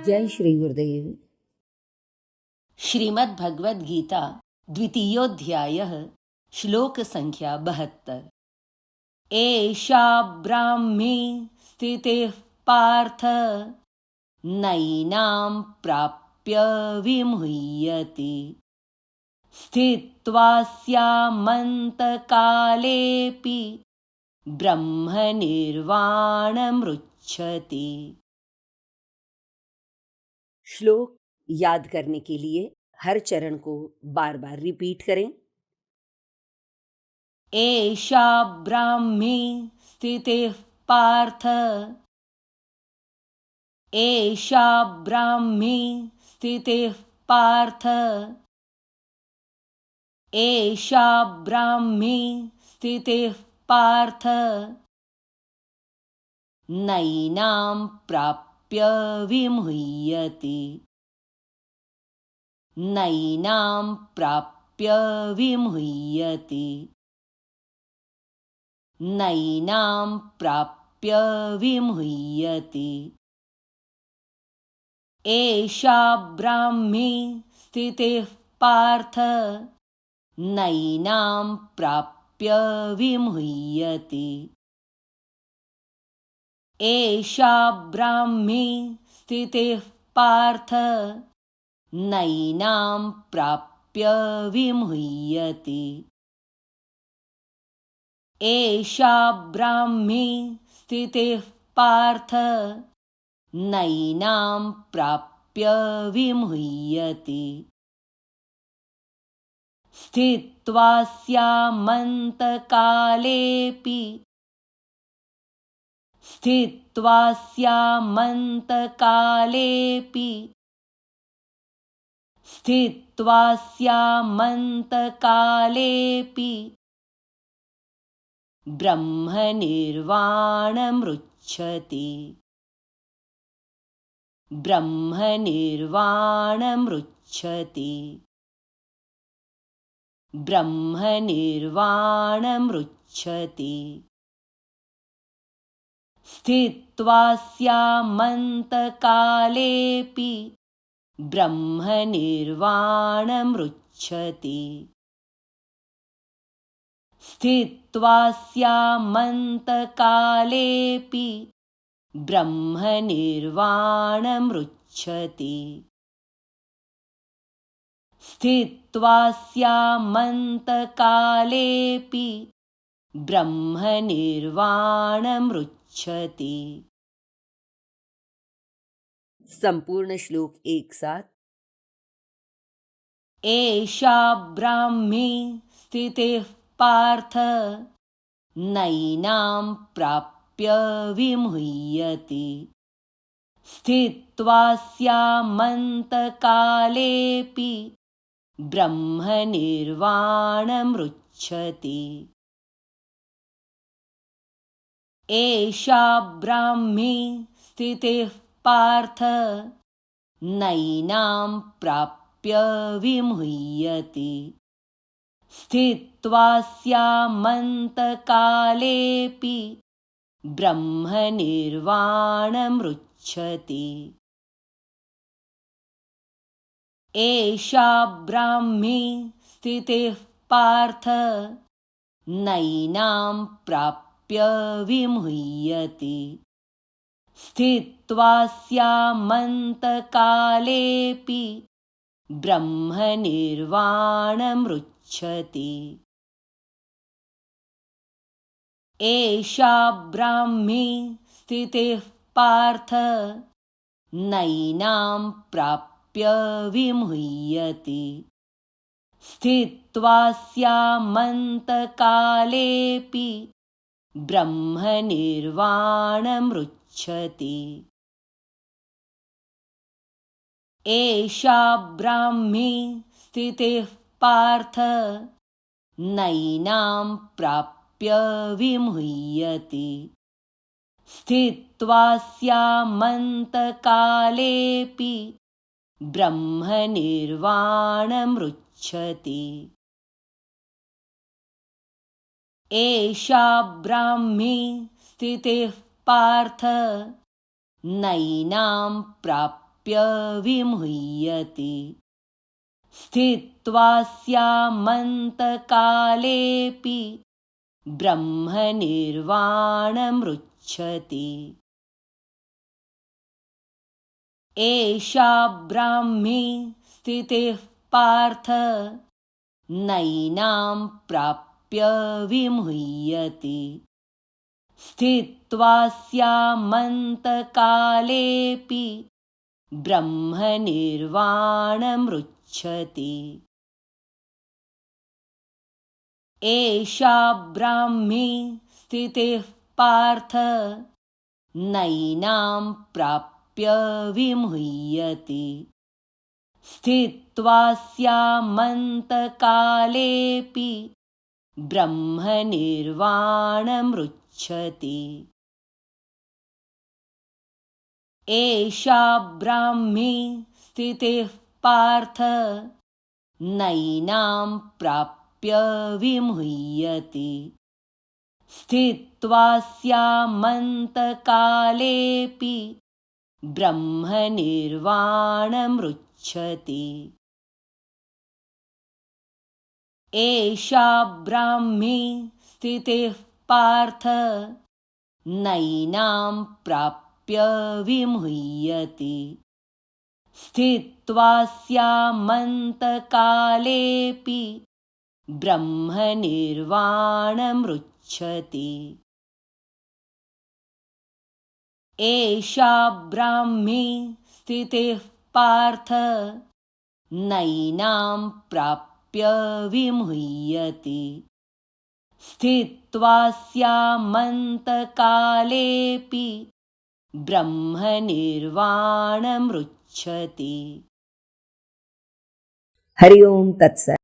जय श्री गुरुदेव। श्रीमद्भगवद्गीता द्वितीयोऽध्यायः श्लोकसङ्ख्या 72। एषा ब्राह्मी स्थितिः पार्थ नैनां प्राप्य विमुह्यति स्थित्वा स्यामन्तकालेऽपि ब्रह्मनिर्वाणमृच्छति। श्लोक याद करने के लिए हर चरण को बार बार रिपीट करें। एषा ब्राह्मी स्थितिः पार्थ एषा ब्राह्मी स्थितिः पार्थ एषा ब्राह्मी स्थितिः पार्थ नैनां प्राप्य विमुह्यति नैनां प्राप्य विमुह्यति नैनां प्राप्य विमुह्यति। एषा ब्राह्मी स्थितिः पार्थ नैनां प्राप्य विमुह्यति एषा ब्राह्मी स्थितिः पार्थ नैनां प्राप्य विमुह्यति एषा ब्राह्मी स्थितिः पार्थ नैनां प्राप्य विमुह्यति स्थित्वा स्यामन्तकालेऽपि स्थित्वा स्यामन्तकालेऽपि स्थित्वा स्यामन्तकालेऽपि ब्रह्मनिर्वाणमृच्छति ब्रह्मनिर्वाणमृच्छति ब्रह्मनिर्वाणमृच्छति स्थित्वा स्यामन्तकालेऽपि ब्रह्मनिर्वाणमृच्छति स्थित्वा स्यामन्तकालेऽपि ब्रह्मनिर्वाणमृच्छति स्थित्वा स्यामन्तकालेऽपि ब्रह्मनिर्वाणमृच्छति। संपूर्ण श्लोक एक साथ। एषा ब्राह्मी स्थितिः पार्थ नैनां प्राप्य विमुह्यति स्थित्वा स्यामन्तकालेऽपि ब्रह्मनिर्वाणमृच्छति एषा ब्राह्मी स्थितिः पार्थ नैनां प्राप्य विमुह्यति स्थित्वा स्यामन्तकालेऽपि ब्रह्मनिर्वाणमृच्छति एषा ब्राह्मी स्थितिः पार्थ नैनां प्राप्य विमुह्यति स्थित्वा स्यामन्तकालेऽपि ब्रह्मनिर्वाणमृच्छति एषा ब्राह्मी स्थितिः पार्थ नैनां प्राप्य विमुह्यति स्थित्वा स्यामन्तकालेऽपि ब्रह्मनिर्वाणमृच्छति एषा ब्राह्मी स्थितिः पार्थ नैनां प्राप्य विमुह्यति स्थित्वा स्यामन्तकालेऽपि ब्रह्मनिर्वाणमृच्छति एषा ब्राह्मी स्थितिः पार्थ नैनां प्राप्य विमुह्यति स्थित्वा स्यामन्तकालेऽपि ब्रह्मनिर्वाणमृच्छति एषा ब्राह्मी स्थितिः पार्थ नैनां प्राप्य विमुह्यति स्थित्वा स्यामन्तकालेऽपि ब्रह्मनिर्वाणमृच्छति एषा ब्राह्मी स्थितिः पार्थ नैनां प्राप्य विमुह्यति स्थित्वा स्यामन्तकालेऽपि ब्रह्मनिर्वाणमृच्छति एषा ब्राह्मी स्थितिः पार्थ नैनां प्राप्य विमुह्यति स्थित्वा स्यामन्तकालेऽपि ब्रह्मनिर्वाणमृच्छति एषा ब्राह्मी स्थितिः पार्थ नैनां प्राप्य विमुह्यति स्थित्वा स्यामन्तकालेऽपि ब्रह्मनिर्वाणमृच्छति एषा ब्राह्मी स्थितिः पार्थ नैनां प्राप्य विमुह्यति स्थित्वा स्यामन्तकालेऽपि ब्रह्मनिर्वाणमृच्छति। हरि ओम तत्सत्।